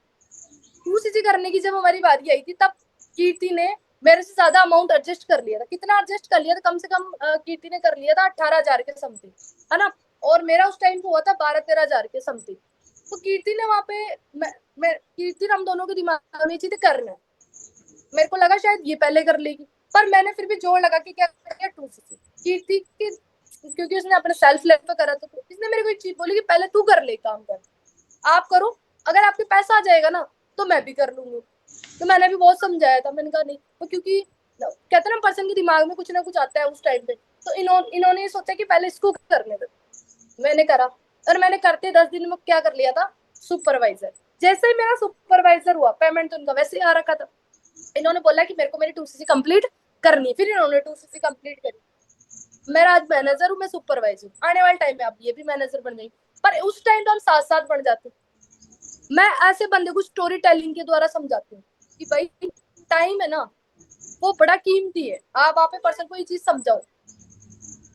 A: 2cc करने की जब हमारी बारी आई थी, तब कीर्ति ने मेरे से ज्यादा अमाउंट एडजस्ट कर लिया था। कितना एडजस्ट कर लिया था, कम से कम कीर्ति ने कर लिया था 18,000 के समथिंग, है ना। और मेरा उस टाइम पे हुआ था 12-13,000 के समथिंग। तो कीर्ति ने वहां पे कीर्ति, हम दोनों के दिमाग में ये चीजें करना है। मेरे को लगा शायद ये पहले कर लेगी, पर मैंने फिर भी जोर लगा के क्या किया, 2cc कीर्ति की, क्योंकि उसने अपने सेल्फ लेवल पे करा था, तो इसने मेरे को एक चीज बोली कि पहले तू कर ले काम कर, आप करो, अगर आपके पैसा आ जाएगा ना तो मैं भी कर लूंगी। तो मैंने भी बहुत समझाया था, मैंने कहा नहीं, तो क्योंकि कहते ना पर्सन के दिमाग में कुछ ना कुछ आता है उस टाइम पे। तो इन्होंने ये सोचा कि पहले इसको करने दो। मैंने करा, और मैंने करते 10 दिन में क्या कर लिया था, सुपरवाइजर। जैसे ही मेरा सुपरवाइजर हुआ, पेमेंट तो उनका वैसे ही आ रखा था। इन्होंने बोला कि मेरे को मेरी 2cc कंप्लीट करनी है, फिर इन्होंने 2cc कंप्लीट करी। मेरा आज मैनेजर हूँ, मैं सुपरवाइजर, आने वाले टाइम में आप ये भी मैनेजर बन गई। पर उस टाइम तो हम साथ साथ बढ़ जाते। मैं ऐसे बंदे को स्टोरी टेलिंग के द्वारा समझाती हूँ कि भाई टाइम है ना, वो बड़ा कीमती है। आप वहां पे पर्सन को ये चीज समझाओ,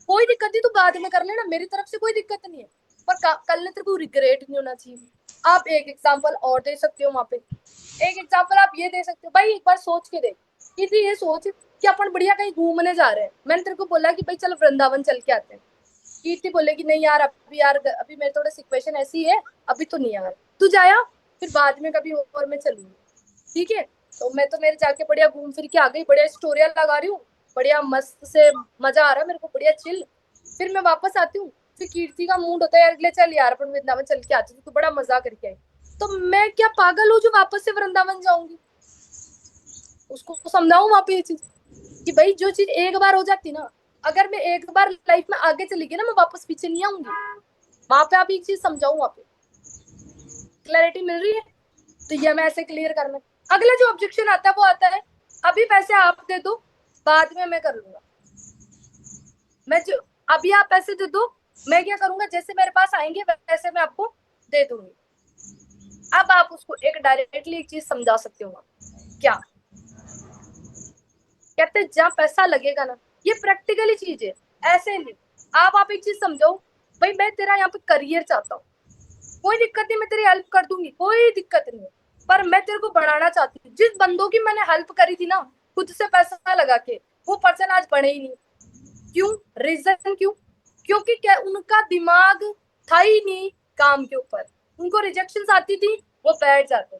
A: कोई दिक्कत नहीं, तो बाद में कर लेना, मेरी तरफ से कोई दिक्कत नहीं है, पर कल ने तेरे को रिग्रेट नहीं होना चाहिए। आप एक एग्जाम्पल और दे सकते हो वहां पे, एक एग्जाम्पल आप ये दे सकते हो, भाई एक बार सोच के देख, किसी ये सोच कि अपन बढ़िया कहीं घूमने जा रहे हैं। मैंने तेरे को बोला कि भाई चलो वृंदावन चल के आते हैं, कीर्ति बोलेगी नहीं यार, अभी यार अभी मेरे थोड़ा सिचुएशन ऐसी है, अभी तो नहीं यार, तू जाया, फिर बाद में कभी और मैं चलूंगी, ठीक है। तो मैं तो मेरे जाके बढ़िया घूम फिर के आ गई, बढ़िया स्टोरिया लगा रही हूँ, बढ़िया मस्त से मजा आ रहा है मेरे को, बढ़िया चिल। फिर मैं वापस आती हूँ, फिर कीर्ति का मूड होता है यार, अगले चल यार अपन वृंदावन चल के आती, तो बड़ा मजा करके आई। तो मैं क्या पागल हूँ जो वापस से वृंदावन जाऊंगी? उसको समझाऊं वहां पे ये चीज कि भाई जो चीज एक बार हो जाती ना, अगर मैं एक बार लाइफ में आगे चली गई ना, मैं वापस पीछे नहीं आऊंगी। वहां पे आप एक चीज समझाऊं, वहां पे क्लैरिटी मिल रही है। तो ये मैं ऐसे क्लियर करना। अगला जो ऑब्जेक्शन आता है वो आता है, अभी पैसे आप दे दो, बाद में मैं कर लूंगा। मैं जो अभी आप पैसे दे दो, मैं क्या करूंगा, जैसे मेरे पास आएंगे वैसे मैं आपको दे दूंगी। अब आप उसको एक डायरेक्टली एक चीज समझा सकते हो, क्या कहते, जहाँ पैसा लगेगा ना, ये प्रैक्टिकली चीज है, ऐसे नहीं। आप एक चीज समझो, भाई मैं तेरा यहाँ पे करियर चाहता हूँ, कोई दिक्कत नहीं, मैं तेरी हेल्प कर दूंगी, कोई दिक्कत नहीं है। पर मैं तेरे को बढ़ाना चाहती हूँ, जिस बंदों की मैंने हेल्प करी थी ना, खुद से पैसा लगा के, वो पर्सन आज बढ़े ही नहीं। क्यों? रीजन क्यों? क्योंकि क्या उनका दिमाग था ही नहीं काम के ऊपर, उनको रिजेक्शन आती थी, वो बैठ जाते।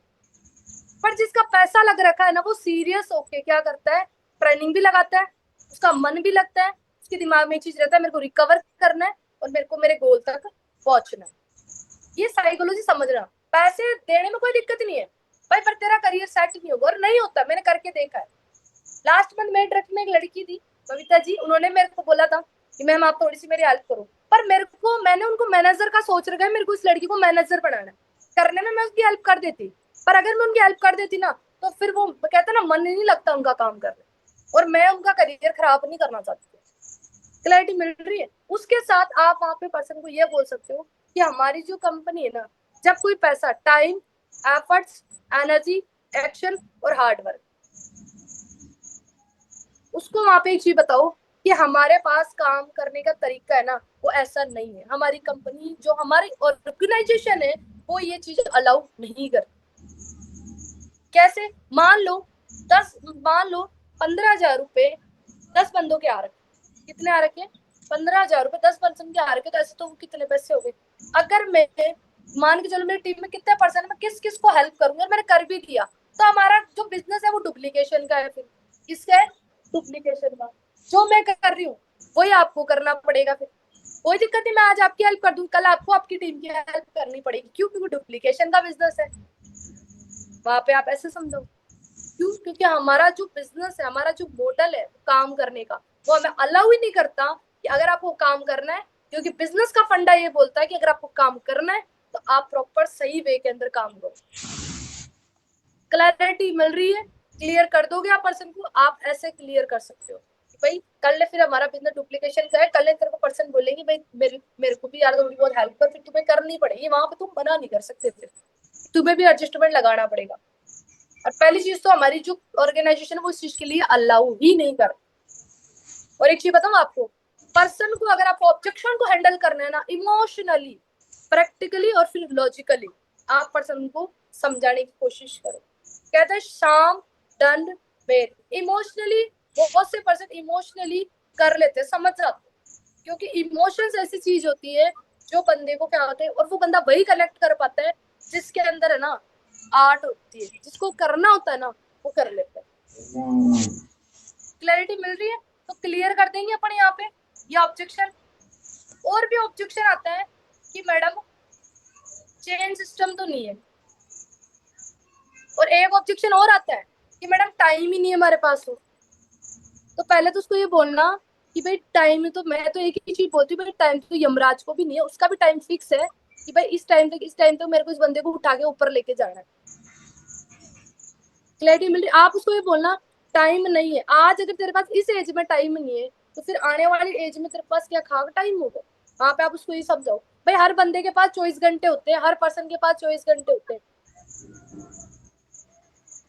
A: पर जिसका पैसा लग रखा है ना, वो सीरियस होके क्या करता है, ट्रेनिंग भी लगाता है, उसका मन भी लगता है, उसके दिमाग में एक चीज रहता है, मेरे को रिकवर करना है और मेरे को मेरे गोल तक पहुंचना है। ये साइकोलॉजी समझना। पैसे देने में कोई दिक्कत नहीं है भाई, पर तेरा करियर सेट नहीं होगा, और नहीं होता, मैंने करके देखा है। लास्ट मंथ मेरे ट्रक में एक लड़की थी, कविता जी, उन्होंने मेरे को बोला था कि मैम आप थोड़ी सी मेरी हेल्प करो, पर मैंने उनको मैनेजर का सोच रखा है, मेरे को इस लड़की को मैनेजर बनाना है। करने में मैं उसकी हेल्प कर देती, पर अगर मैं उनकी हेल्प कर देती ना, तो फिर वो कहते ना, मन नहीं लगता उनका काम करने, और मैं उनका करियर खराब नहीं करना चाहती। क्लैरिटी मिल रही है? उसके साथ आप वहां पे पर्सन को ये बोल सकते हो कि हमारी जो कंपनी है ना, जब कोई पैसा, टाइम, एफर्ट्स, एनर्जी, एक्शन और हार्ड वर्क, उसको वहां पे एक चीज बताओ कि हमारे पास काम करने का तरीका है ना, वो ऐसा नहीं है। हमारी कंपनी, जो हमारी ऑर्गेनाइजेशन है, वो ये चीज अलाउ नहीं करती। कैसे? मान लो 15,000 रुपए 10 बंदों के आ रखे, कितने आ रखे? 15,000 रुपए, 10% के आ रखे, तो ऐसे तो कितने पैसे हो गए? अगर मैं मान के चलो मेरी टीम में कितने पर्सन, मैं किस किस को हेल्प करूंगी और मैंने कर भी दिया, तो हमारा जो बिजनेस है वो डुप्लीकेशन का है। फिर किसका है? डुप्लीकेशन का। जो मैं कर रही हूँ वही आपको करना पड़ेगा। फिर कोई दिक्कत नहीं, मैं आज आपकी हेल्प कर दूं, कल आपको आपकी टीम की हेल्प करनी पड़ेगी। क्यों? क्योंकि डुप्लीकेशन का बिजनेस है। वहां पे आप ऐसे समझो। क्यों? क्योंकि हमारा जो बिजनेस है, हमारा जो मॉडल है काम करने का, वो हमें अलाउ ही नहीं करता कि अगर आपको काम करना है, क्योंकि बिजनेस का फंडा ये बोलता है कि अगर आपको काम करना है तो आप प्रॉपर सही वे के अंदर काम करो। क्लैरिटी मिल रही है? क्लियर कर दोगे आप पर्सन को? आप ऐसे क्लियर कर सकते हो कि भाई कल ने फिर हमारा बिजनेस डुप्लीकेशन का है, कल ने तेरे को पर्सन बोलेंगे भाई मेरे को भी यार थोड़ी बहुत हेल्प कर, फिर तुम्हें करनी पड़ेगी। वहां पे तुम मना नहीं कर सकते, फिर तुम्हें भी एडजस्टमेंट लगाना पड़ेगा। और पहली चीज तो हमारी जो ऑर्गेनाइजेशन है वो इस चीज के लिए अलाउ ही नहीं कर। और एक चीज बताऊं आपको, पर्सन को अगर आपको ऑब्जेक्शन को हैंडल करना है ना, इमोशनली, प्रैक्टिकली और फिर लॉजिकली, आप पर्सन को समझाने की कोशिश करो। कहते हैं शाम दंड भेद। इमोशनली बहुत से पर्सन इमोशनली कर लेते, समझ जाते, क्योंकि इमोशंस ऐसी चीज होती है जो बंदे को क्या होता है, और वो बंदा वही कनेक्ट कर पाता है जिसके अंदर है ना आर्ट होती है, जिसको करना होता है ना वो कर लेता है। क्लैरिटी मिल रही है? तो क्लियर कर देंगे अपन यहाँ पे ये ऑब्जेक्शन। और भी ऑब्जेक्शन आता है कि मैडम चेन सिस्टम तो नहीं है। और एक ऑब्जेक्शन और आता है कि मैडम टाइम ही नहीं है हमारे पास। तो पहले तो उसको ये बोलना कि भाई टाइम, तो मैं तो एक ही चीज बोलती हूँ, भाई टाइम तो यमराज को भी नहीं है, उसका भी टाइम फिक्स है कि भाई इस टाइम तक मेरे को इस बंदे को उठा के ऊपर लेके जाना है। क्लैरिटी मिल रही? आप उसको ये बोलना टाइम नहीं है। आज अगर तेरे पास इस एज में टाइम नहीं है, तो फिर आने वाली एज में तेरे पास क्या खागा टाइम होगा? वहां पे आप उसको ये समझाओ, भाई हर बंदे के पास 24 घंटे होते हैं, हर पर्सन के पास 24 घंटे होते हैं।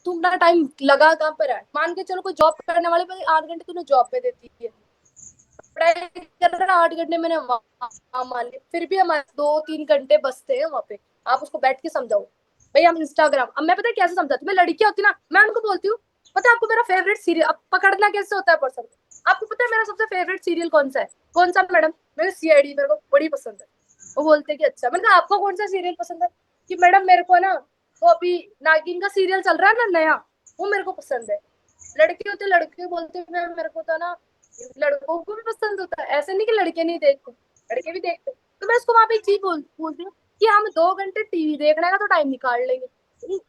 A: तुम्हारा टाइम लगा कहाँ पर है? मान के चलो कोई जॉब करने वाले पे 8 घंटे तूने जॉब पे देती है, पढ़ाई कर रहा है 8 घंटे मैंने वहां मान लिया, फिर भी हमारे 2-3 घंटे बचते हैं वहां पे। आप उसको बैठ के समझाओ। भाई हम इंस्टाग्राम, अब मैं पता है कैसे समझाती हूँ, मैं लड़कियां होती ना, मैं उनको बोलती हूँ पता है आपको मेरा फेवरेट सीरियल, अब पकड़ना कैसे होता है पर्सन, आपको पता है मेरा सबसे फेवरेट सीरियल कौन सा है? कौन सा मैडम? मेरे सीआईडी मेरे को बड़ी पसंद है। वो बोलते कि अच्छा। मैंने कहा आपको कौन सा सीरियल पसंद है? कि मैडम मेरे को ना वो अभी नागिन का सीरियल चल रहा है ना नया, वो मेरे को पसंद है। लड़के होते, लड़के बोलते मेरे को तो ना लड़कों को भी पसंद होता है, ऐसे नहीं कि लड़के नहीं देखते, लड़के भी देखते। तो मैं उसको वहां पे एक चीज बोलती हूँ कि हम 2 घंटे टीवी देखने का तो टाइम निकाल लेंगे,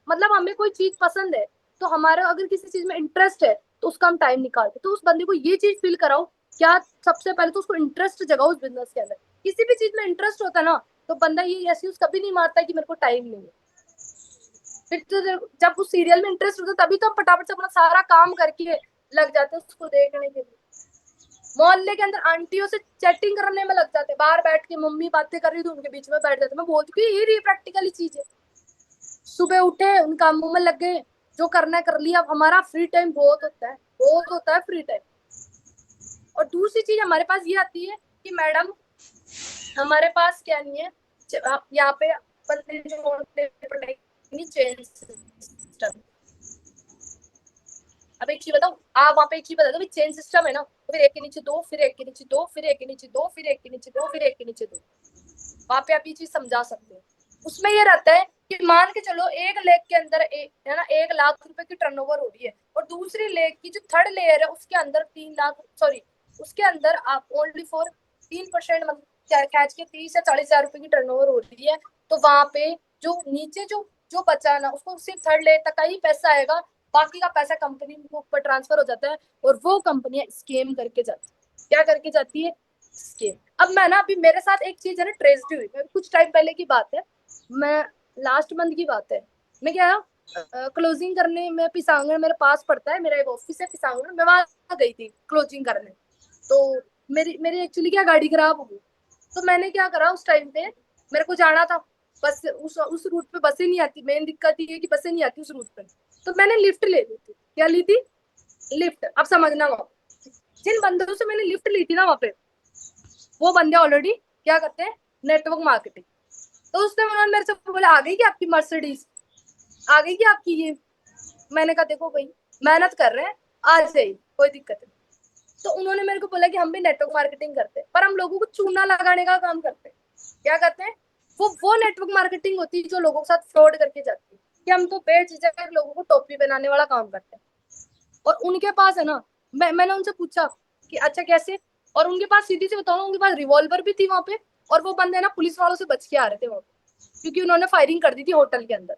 A: मतलब हमें कोई चीज पसंद है तो हमारा अगर किसी चीज में इंटरेस्ट है तो उसका हम टाइम निकालते, तो उस बंदे को ये चीज फील कराओ। क्या? सबसे पहले तो उसको इंटरेस्ट जगाओ उस बिजनेस के अंदर। किसी भी चीज में इंटरेस्ट होता है ना, तो बंदा ये एक्सक्यूज कभी नहीं मारता कि मेरे को टाइम नहीं है। फिर तो जब उस सीरियल में इंटरेस्ट होता है तभी तो हम फटाफट से अपना सारा काम करके लग जाते हैं उसको देखने के लिए। मोहल्ले के अंदर आंटियों से चैटिंग करने में लग जाते, बाहर बैठ के मम्मी बातें कर रही थी उनके बीच में बैठ जाते। मैं बोलती हूँ ये प्रैक्टिकली चीज है। सुबह उठे उन कामों में लग गए, जो करना है कर लिया। अब हमारा फ्री टाइम बहुत होता है, बहुत होता है फ्री टाइम। और दूसरी चीज हमारे पास ये आती है कि मैडम हमारे पास क्या नहीं है, यहाँ पे बंदे जो पढ़ाई चेंज सिस्टम। अब एक चीज बताओ, आप वहाँ पे एक चीज बता दो, चेन सिस्टम है ना, तो फिर एक के नीचे दो, फिर एक के नीचे दो, फिर एक के नीचे दो, फिर एक के नीचे दो, फिर एक के नीचे दो। वहां पे आप ये चीज समझा सकते हो। उसमें ये रहता है कि मान के चलो एक लेग के अंदर है ना 1 लाख रुपए की टर्नओवर हो रही है, और दूसरी लेग की जो थर्ड लेयर है उसके अंदर 3 लाख, सॉरी उसके अंदर आप ओनली फॉर 3% मतलब कैच के 30 या 40 हजार रुपए की टर्नओवर हो रही है। तो वहां पे जो नीचे जो जो बचा ना, उसको सिर्फ थर्ड लेयर तक का ही पैसा आएगा, बाकी का पैसा कंपनी के ऊपर ट्रांसफर हो जाता है। और वो कंपनियां स्केम करके जाती है। क्या करके जाती है? स्केम। अब मैं ना, अभी मेरे साथ एक चीज है ना ट्रेजेडी हुई, कुछ टाइम पहले की बात है, मैं लास्ट मंथ की बात है। मैं क्या क्लोजिंग करने में, पिसांगण मेरे पास पड़ता है, मेरा एक ऑफिस है पिसांगण, मैं वहां गई थी क्लोजिंग करने। तो मेरी मेरी एक्चुअली क्या गाड़ी खराब हो गई, तो मैंने क्या करा उस टाइम पे, मेरे को जाना था, बस उस रूट पे बसें नहीं आती, मेन दिक्कत ये है कि बसें नहीं आती उस रूट पे। तो मैंने लिफ्ट ले ली थी। क्या ली थी? लिफ्ट। अब समझना, वहां जिन बंदों से मैंने लिफ्ट ली थी ना, वहां पे वो बंदे ऑलरेडी क्या करते हैं, नेटवर्क मार्केटिंग। तो उसने उन्होंने मेरे से बोला आ गई क्या आपकी मर्सिडीज, आ गई क्या आपकी ये? मैंने कहा देखो भाई मेहनत कर रहे हैं, आ जाइए कोई दिक्कत नहीं। तो उन्होंने मेरे को बोला कि हम भी नेटवर्क मार्केटिंग करते हैं, पर हम लोगों को चूना लगाने का काम करते हैं। क्या करते हैं? वो नेटवर्क मार्केटिंग होती है जो लोगों के साथ फ्रॉड करके जाती है, कि हम तो बेझिझक लोगों को टोपी पहनाने वाला काम करते हैं। और उनके पास है ना, मैंने उनसे पूछा कि अच्छा कैसे, और उनके पास सीधी सी बताऊं, उनके पास रिवॉल्वर भी थी वहां पे, और वो बंदे ना पुलिस वालों से बच के आ रहे थे वहां पे, क्योंकि उन्होंने फायरिंग कर दी थी होटल के अंदर।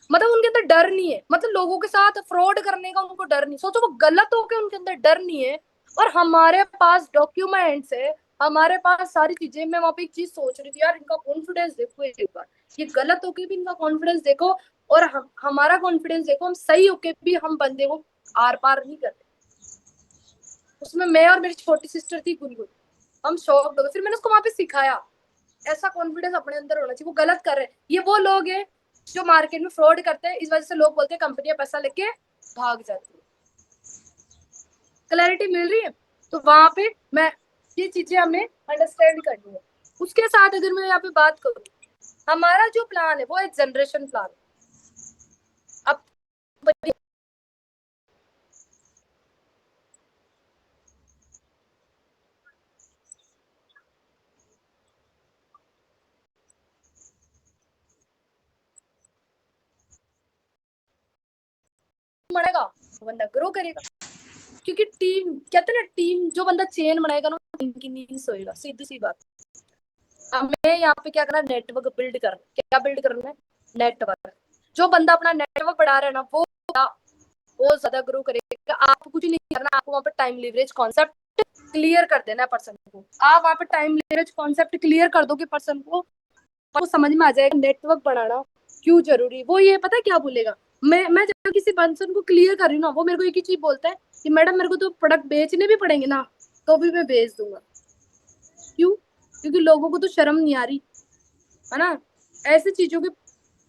A: मतलब उनके अंदर डर नहीं है, मतलब लोगों के साथ फ्रॉड करने का उनको डर नहीं। सोचो, वो गलत हो के उनके अंदर डर नहीं है, और हमारे पास डॉक्यूमेंट्स है, हमारे पास सारी चीजें। मैं वहां पे एक चीज सोच रही थी यार, इनका कॉन्फिडेंस देखो एक बार, ये गलत होके भी इनका कॉन्फिडेंस देखो, और हमारा कॉन्फिडेंस देखो, हम सही होके भी हम बंदे को आर पार नहीं करते। उसमें मैं और मेरी छोटी सिस्टर थी गुनगुन, हम शॉक हो गए। फिर मैंने उसको वहां पे सिखाया, ऐसा कॉन्फिडेंस अपने अंदर होना चाहिए। वो गलत कर रहे हैं, ये वो लोग हैं जो मार्केट में फ्रॉड करते हैं, इस वजह से लोग बोलते हैं कंपनियां पैसा लेके भाग जाती है। क्लैरिटी मिल रही है? तो वहां पे मैं, ये चीजें हमें अंडरस्टैंड करनी है। उसके साथ अगर मैं यहाँ पे बात करूँ, हमारा जो प्लान है वो एक जनरेशन प्लान। अब बढ़ेगा तो बंदा ग्रो करेगा, क्योंकि टीम कहते हैं ना, टीम जो बंदा चेन बनाएगा ना, की नींद सोएगा, सीधी सी बात। हमें यहाँ पे क्या करना, नेटवर्क बिल्ड करना। क्या बिल्ड करना है? नेटवर्क। जो बंदा अपना नेटवर्क बढ़ा रहा है ना, वो ज्यादा ग्रो करेगा। आपको कुछ नहीं करना, आपको वहाँ पे टाइम लिवरेज कॉन्सेप्ट क्लियर कर देना है पर्सन को। आप वहाँ पे टाइम लिवरेज कॉन्सेप्ट क्लियर कर दोगे पर्सन को, वो समझ में आ जाएगा नेटवर्क बढ़ाना क्यों जरूरी। वो ये पता है क्या बोलेगा, मैं जब किसी पर्सन को क्लियर कर रही हूँ ना, वो मेरे को एक ही चीज बोलता है कि मैडम मेरे को तो प्रोडक्ट बेचने भी पड़ेंगे ना, तो भी मैं बेच दूंगा। क्यों? क्योंकि लोगों को तो शर्म नहीं आ रही है ना, ऐसी चीजों की,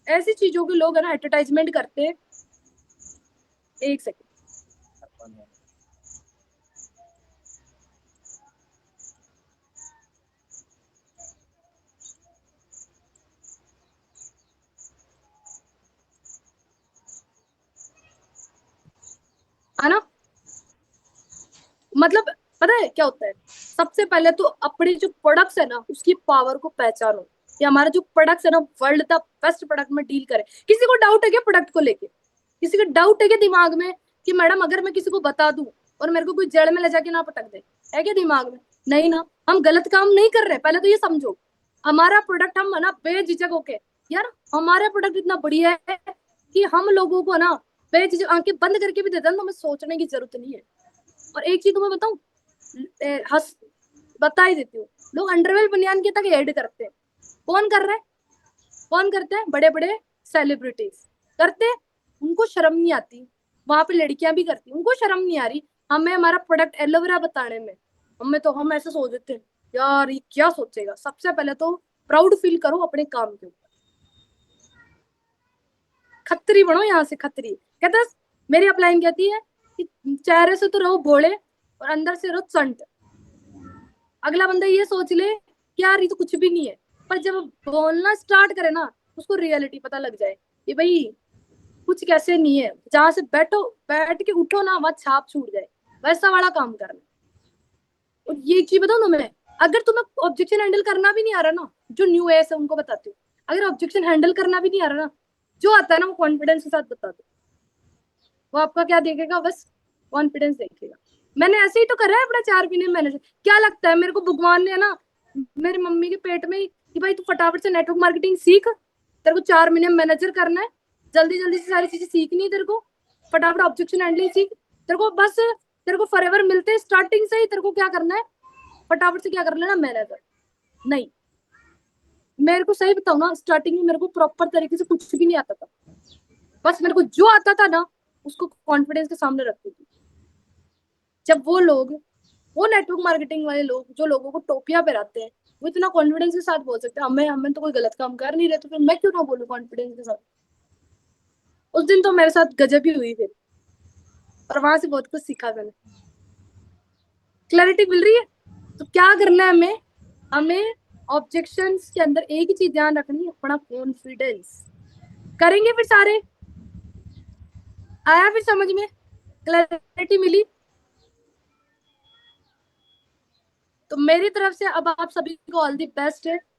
A: ऐसी चीजों के लोग है ना एडवर्टाइजमेंट करते हैं। एक सेकंड है ना, मतलब पता है क्या होता है, सबसे पहले तो अपनी जो प्रोडक्ट्स है ना उसकी पावर को पहचानो, कि हमारा जो प्रोडक्ट्स है ना वर्ल्ड द बेस्ट प्रोडक्ट में डील करे। किसी को डाउट है क्या प्रोडक्ट को लेके? किसी का डाउट है क्या दिमाग में कि मैडम अगर मैं किसी को बता दूं और मेरे को कोई जड़ में ले जाके ना पटक दे, है क्या दिमाग में? नहीं ना, हम गलत काम नहीं कर रहे, पहले तो ये समझो। हमारा प्रोडक्ट हम है ना बेझिझक होके, यार हमारा प्रोडक्ट इतना बढ़िया है कि हम लोगों को ना बेझिझक आंखें बंद करके भी देते हैं, तो हमें सोचने की जरूरत नहीं है। और एक चीज तुम्हें बताऊं, हंस बता ही देती हूँ, लोग अंडरवेयर बनियान के तक ऐड करते हैं। कौन कर रहा है? कौन करते हैं? बड़े बड़े सेलिब्रिटीज करते हैं, उनको शर्म नहीं आती। वहां पे लड़कियां भी करती, उनको शर्म नहीं आ रही हमें हमारा प्रोडक्ट एलोवेरा बताने में। हमें तो हम ऐसे सोच देते हैं, यार ये क्या सोचेगा। सबसे पहले तो प्राउड फील करो अपने काम के ऊपर, खत्री बनो यहाँ से, खत्री। कहते हैं, मेरी अपलाइन कहती है कि चेहरे से तो रहो भोले और अंदर से रहो चंट। अगला बंदा ये सोच ले कि यार ये तो कुछ भी नहीं है, पर जब बोलना स्टार्ट करे ना, उसको रियलिटी पता लग जाए कि भाई कुछ कैसे नहीं है। जहां से बैठो, बैठ के उठो ना, वहां छाप छूट जाए, वैसा वाला काम करना। और ये चीज बताऊँ ना मैं, अगर तुम्हें ऑब्जेक्शन हैंडल करना भी नहीं आ रहा ना, जो न्यू एस है उनको बताती हूँ, अगर ऑब्जेक्शन हैंडल करना भी नहीं आ रहा ना, जो आता है ना वो कॉन्फिडेंस के साथ बता दो। वो आपका क्या देखेगा? बस कॉन्फिडेंस देखेगा। मैंने ऐसे ही तो करा है अपना 4 महीने मैनेजर। क्या लगता है मेरे को भगवान ने ना मेरी मम्मी के पेट में कि भाई तू फटाफट से नेटवर्क मार्केटिंग सीख, तेरे को 4 महीने मैनेजर करना है, जल्दी जल्दी से सारी चीजें सीखनी है तेरे को, फटाफट ऑब्जेक्शन हैंडलिंग सीख। तेरे को बस, तेरे को फॉरएवर मिलते हैं स्टार्टिंग से ही, तेरे को क्या करना है, फटाफट से क्या कर लेना, मैनेजर। नहीं, मेरे को सही बताऊं ना, स्टार्टिंग में मेरे को प्रॉपर तरीके से कुछ भी नहीं आता था। बस मेरे को जो आता था ना उसको कॉन्फिडेंस के सामने रखती थी। जब वो लोग, वो नेटवर्क मार्केटिंग वाले लोग जो लोगों को टोपियां पहनाते हैं, वो इतना कॉन्फिडेंस के साथ बोल सकते हैं हमें हमें तो कोई गलत काम कर नहीं रहे, तो फिर मैं क्यों ना बोलूं कॉन्फिडेंस के साथ। उस दिन तो मेरे साथ गजब ही हुई फिर, और वहां से बहुत कुछ सीखा मैंने। क्लैरिटी मिल रही है? तो क्या करना है हमें, हमें ऑब्जेक्शंस के अंदर एक ही चीज ध्यान रखनी है, अपना कॉन्फिडेंस। करेंगे फिर सारे, आया फिर समझ में? क्लैरिटी मिली? तो मेरी तरफ से अब आप सभी को ऑल दी बेस्ट है।